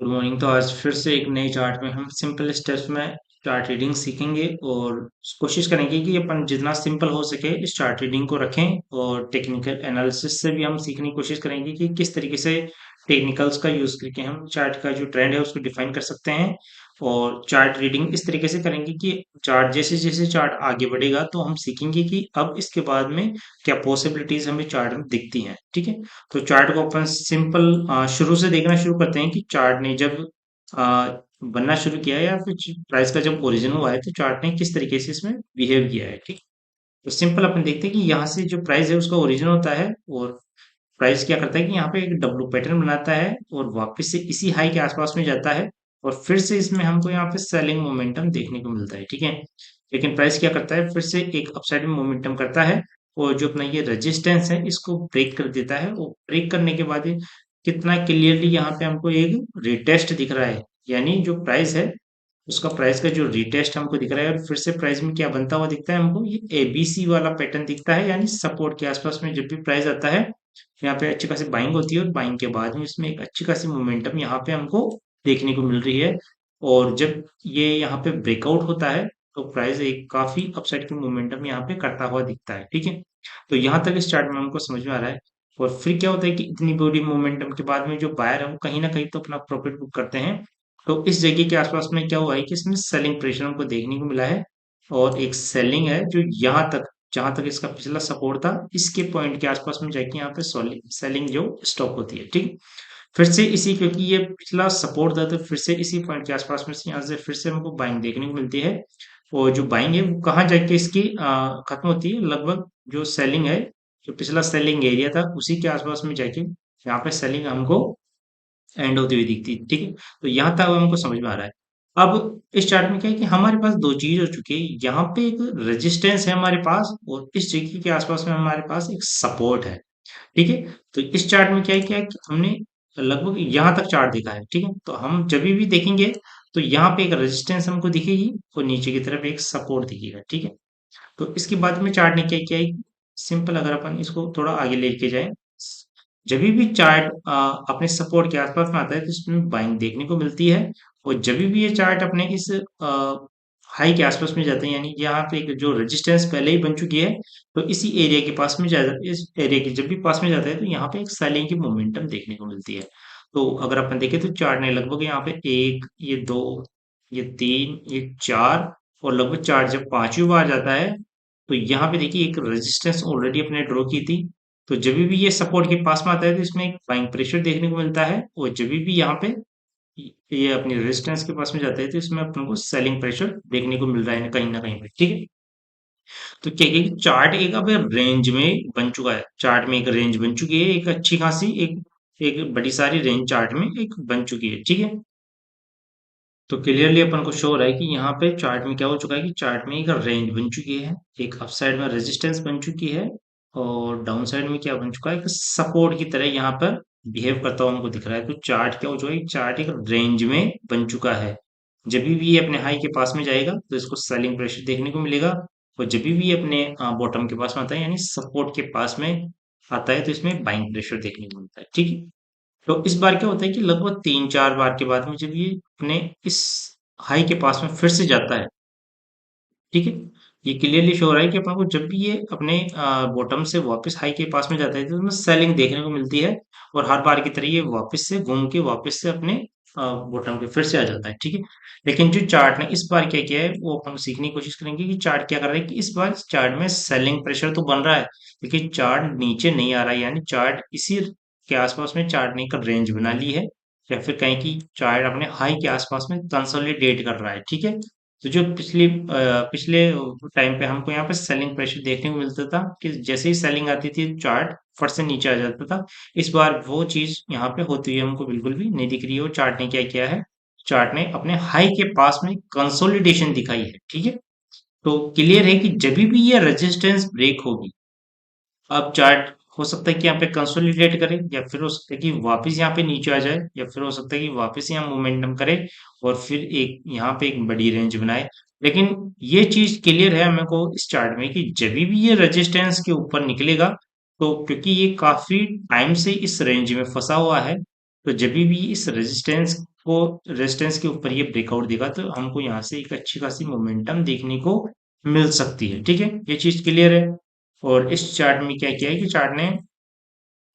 Good morning. तो आज फिर से एक नए चार्ट में हम सिंपल स्टेप्स में चार्ट रीडिंग सीखेंगे और कोशिश करेंगे कि अपन जितना सिंपल हो सके इस चार्ट रीडिंग को रखें। और टेक्निकल एनालिसिस से भी हम सीखने की कोशिश करेंगे कि किस तरीके से टेक्निकल्स का यूज करके हम चार्ट का जो ट्रेंड है उसको डिफाइन कर सकते हैं। और चार्ट रीडिंग इस तरीके से करेंगे कि चार्ट जैसे जैसे चार्ट आगे बढ़ेगा तो हम सीखेंगे कि अब इसके बाद में क्या पॉसिबिलिटीज हमें चार्ट में दिखती हैं। ठीक है। तो चार्ट को अपन सिंपल शुरू से देखना शुरू करते हैं कि चार्ट ने जब आ, बनना शुरू किया है या फिर प्राइस का जब ओरिजिन हुआ है तो चार्ट ने किस तरीके से इसमें बिहेव किया है। ठीक। तो सिंपल अपन देखते हैं कि यहाँ से जो प्राइस है उसका ओरिजिन होता है और प्राइस क्या करता है कि यहाँ पे एक डब्लू पैटर्न बनाता है और वापस से इसी हाई के आसपास में जाता है और फिर से इसमें हमको यहाँ पे सेलिंग मोमेंटम देखने को मिलता है। ठीक है। लेकिन प्राइस क्या करता है, फिर से एक अपसाइड में मोमेंटम करता है और जो अपना ये रेजिस्टेंस है इसको ब्रेक कर देता है। और ब्रेक करने के बाद ये कितना क्लियरली यहाँ पे हमको एक रिटेस्ट दिख रहा है, यानी जो प्राइस है उसका प्राइस का जो रिटेस्ट हमको दिख रहा है। और फिर से प्राइस में क्या बनता हुआ दिखता है हमको, ये एबीसी वाला पैटर्न दिखता है, यानी सपोर्ट के आसपास में जब भी प्राइस आता है यहाँ पे अच्छी खासी बाइंग होती है और बाइंग के बाद में इसमें एक अच्छी खासी मोमेंटम यहाँ पे हमको देखने को मिल रही है। और जब ये यहाँ पे ब्रेकआउट होता है तो प्राइस एक काफी अपसाइड की मोमेंटम यहाँ पे करता हुआ दिखता है। ठीक है। तो यहाँ तक इस चार्ट में हमको समझ में आ रहा है। और फिर क्या होता है कि इतनी बड़ी मोमेंटम के बाद में जो बायर है वो कहीं ना कहीं तो अपना प्रॉफिट बुक करते हैं। तो इस जगह के आसपास में क्या हुआ है कि इसमें सेलिंग प्रेशर हमको देखने को मिला है और एक सेलिंग है जो यहाँ तक, जहां तक इसका पिछला सपोर्ट था इसके पॉइंट के आसपास में जाके यहाँ पे सेलिंग जो स्टॉप होती है। ठीक। फिर से इसी, क्योंकि ये पिछला सपोर्ट था तो फिर से इसी पॉइंट के आसपास में से यहाँ से फिर से हमको बाइंग देखने को मिलती है। और जो बाइंग है वो कहाँ जाके इसकी खत्म होती है, लगभग जो सेलिंग है, जो पिछला सेलिंग एरिया था उसी के आसपास में जाके यहाँ पे सेलिंग हमको एंड होती हुई दिखती है। ठीक है। तो यहाँ तक हमको समझ में आ रहा है। अब इस चार्ट में क्या है कि हमारे पास दो चीज हो चुकी है, यहाँ पे एक रेजिस्टेंस है हमारे पास और इस जगह के आसपास में हमारे पास एक सपोर्ट है। ठीक है। तो इस चार्ट में क्या है, कि हमने लगभग यहाँ तक चार्ट देखा है। ठीक है। तो हम जब भी देखेंगे तो यहाँ पे एक रेजिस्टेंस हमको दिखेगी और नीचे की तरफ एक सपोर्ट दिखेगा। ठीक है। तो इसके बाद में चार्ट ने क्या किया है, सिंपल अगर अपन इसको थोड़ा आगे लेके जाए, जब भी चार्ट अपने सपोर्ट के आसपास में आता है तो इसमें बाइंग देखने को मिलती है। और जब भी ये चार्ट अपने इस हाई के आसपास में जाते हैं, यानी यहाँ पे एक जो रेजिस्टेंस पहले ही बन चुकी है, तो इसी एरिया के पास में जाता है, इस एरिया के जब भी पास में जाता है तो यहाँ पे एक सेलिंग की मोमेंटम देखने को मिलती है। तो अगर अपन देखें तो चार्ट ने लगभग यहाँ पे एक, ये दो, ये तीन, ये चार, और लगभग चार्ट जब पांचवी बार जाता है तो यहाँ पे देखिए एक रेजिस्टेंस ऑलरेडी अपने ड्रॉ की थी। तो जब भी ये सपोर्ट के पास में आता है तो इसमें एक बाइंग प्रेशर देखने को मिलता है और जब भी यहाँ पे ये अपनी रेजिस्टेंस के पास में जाता है तो इसमें अपन को सेलिंग प्रेशर देखने को मिल रहा है कहीं ना कहीं पे। ठीक है। तो क्या है कि चार्ट एक अब रेंज में बन चुका है, चार्ट में एक रेंज बन चुकी है, एक अच्छी खासी एक एक बड़ी सारी रेंज चार्ट में एक बन चुकी है। ठीक है। तो क्लियरली अपन को शो हो रहा है कि यहाँ पे चार्ट में क्या हो चुका है कि चार्ट में एक रेंज बन चुकी है, एक अप साइड में रेजिस्टेंस बन चुकी है और डाउन साइड में क्या बन चुका है, एक सपोर्ट की तरह यहाँ पर बिहेव करता हुआ हमको दिख रहा है। तो चार्ट क्या हो चुका है, चार्ट एक रेंज में बन चुका है। जब भी ये अपने हाई के पास में जाएगा तो इसको सेलिंग प्रेशर देखने को मिलेगा और जब भी ये अपने बॉटम के पास में आता है यानी सपोर्ट के पास में आता है तो इसमें बाइंग प्रेशर देखने को मिलता है। ठीक है। तो इस बार क्या होता है कि लगभग तीन चार बार के बाद में जब ये अपने इस हाई के पास में फिर से जाता है, ठीक है, ये क्लियरली शो हो रहा है कि अपन को जब भी ये अपने बॉटम से वापस हाई के पास में जाता है तो उसमें सेलिंग देखने को मिलती है और हर बार की तरह ये वापस से घूम के वापस से अपने बॉटम पे फिर से आ जाता है। ठीक है। लेकिन जो चार्ट ने इस बार क्या किया है वो हम सीखने की कोशिश करेंगे कि चार्ट क्या कर रहा है, कि इस बार चार्ट में सेलिंग प्रेशर तो बन रहा है लेकिन चार्ट नीचे नहीं आ रहा है, यानी चार्ट इसी के आसपास में चार्ट ने एक रेंज बना ली है या फिर कहें कि चार्ट अपने हाई के आसपास में कंसोलिडेट कर रहा है। ठीक है। तो जो पिछले टाइम पे हमको यहाँ पे सेलिंग प्रेशर देखने को मिलता था कि जैसे ही सेलिंग आती थी चार्ट फट से नीचे आ जाता था। इस बार वो चीज यहाँ पे होती हुई हमको बिल्कुल भी नहीं दिख रही है और चार्ट ने क्या किया है, चार्ट ने अपने हाई के पास में कंसोलिडेशन दिखाई है। ठीक है। तो क्लियर है कि जब भी ये रेजिस्टेंस ब्रेक होगी, अब चार्ट हो सकता है कि यहाँ पे कंसोलिडेट करे या फिर हो सकता है कि वापस यहाँ पे नीचे आ जाए या फिर हो सकता है कि वापस यहाँ मोमेंटम करे और फिर एक यहाँ पे एक बड़ी रेंज बनाए। लेकिन ये चीज क्लियर है हमें को इस चार्ट में कि जब भी ये रेजिस्टेंस के ऊपर निकलेगा तो क्योंकि ये काफी टाइम से इस रेंज में फंसा हुआ है तो जब भी इस रेजिस्टेंस के ऊपर ये ब्रेकआउट देगा तो हमको यहाँ से एक अच्छी खासी मोमेंटम देखने को मिल सकती है। ठीक है, ये चीज क्लियर है। और इस चार्ट में क्या किया है कि चार्ट ने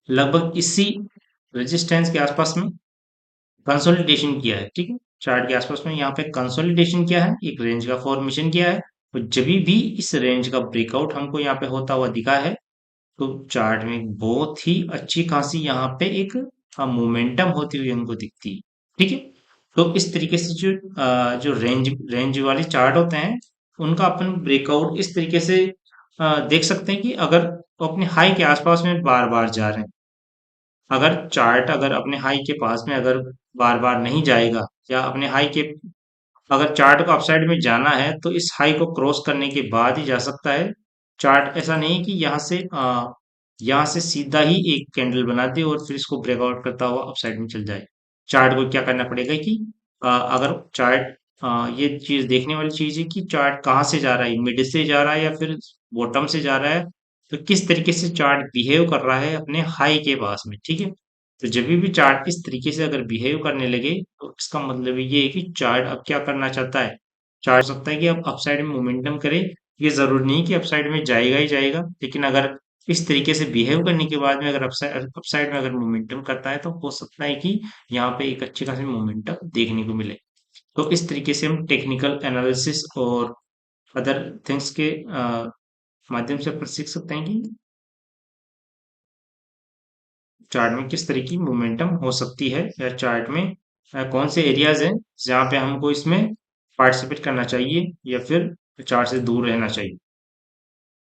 लगभग इसी रेजिस्टेंस के आसपास में कंसोलिडेशन किया है। ठीक है, चार्ट के आसपास में यहाँ पे कंसोलिडेशन किया है, एक रेंज का फॉर्मेशन किया है। और जब भी इस रेंज का ब्रेकआउट हमको यहाँ पे होता हुआ दिखा है तो चार्ट में बहुत ही अच्छी खासी यहाँ पे एक मोमेंटम होती हुई हमको दिखती है। ठीक है, तो इस तरीके से जो रेंज रेंज वाले चार्ट होते हैं उनका अपन ब्रेकआउट इस तरीके से देख सकते हैं कि अगर वो अपने हाई के आसपास में बार बार जा रहे हैं, अगर चार्ट अगर अपने हाई के पास में अगर बार बार नहीं जाएगा या अपने हाई के अगर चार्ट को अपसाइड में जाना है तो इस हाई को क्रॉस करने के बाद ही जा सकता है। चार्ट ऐसा नहीं है कि यहाँ से सीधा ही एक कैंडल बना दे और फिर इसको ब्रेकआउट करता हुआ अपसाइड में चल जाए। चार्ट को क्या करना पड़ेगा कि अगर चार्ट ये चीज देखने वाली चीज है कि चार्ट कहाँ से जा रहा है, मिड से जा रहा है या फिर बॉटम से जा रहा है, तो किस तरीके से चार्ट बिहेव कर रहा है अपने हाई के पास में। ठीक है, तो जब भी चार्ट इस तरीके से अगर बिहेव करने लगे तो इसका मतलब ये है कि चार्ट अब क्या करना चाहता है। चार्ट हो सकता है कि अब अपसाइड में मोमेंटम करे, ये जरूरी नहीं कि अपसाइड में जाएगा ही जाएगा, लेकिन अगर इस तरीके से बिहेव करने के बाद में अगर अपसाइड में अगर मोमेंटम करता है तो हो सकता है कि यहाँ पे एक अच्छी खासी मोमेंटम देखने को मिले। तो इस तरीके से हम टेक्निकल एनालिसिस और अदर थिंग्स के माध्यम से अपन सीख सकते हैं कि चार्ट में किस तरह की मोमेंटम हो सकती है या चार्ट में कौन से एरियाज हैं जहाँ पे हमको इसमें पार्टिसिपेट करना चाहिए या फिर चार्ट से दूर रहना चाहिए।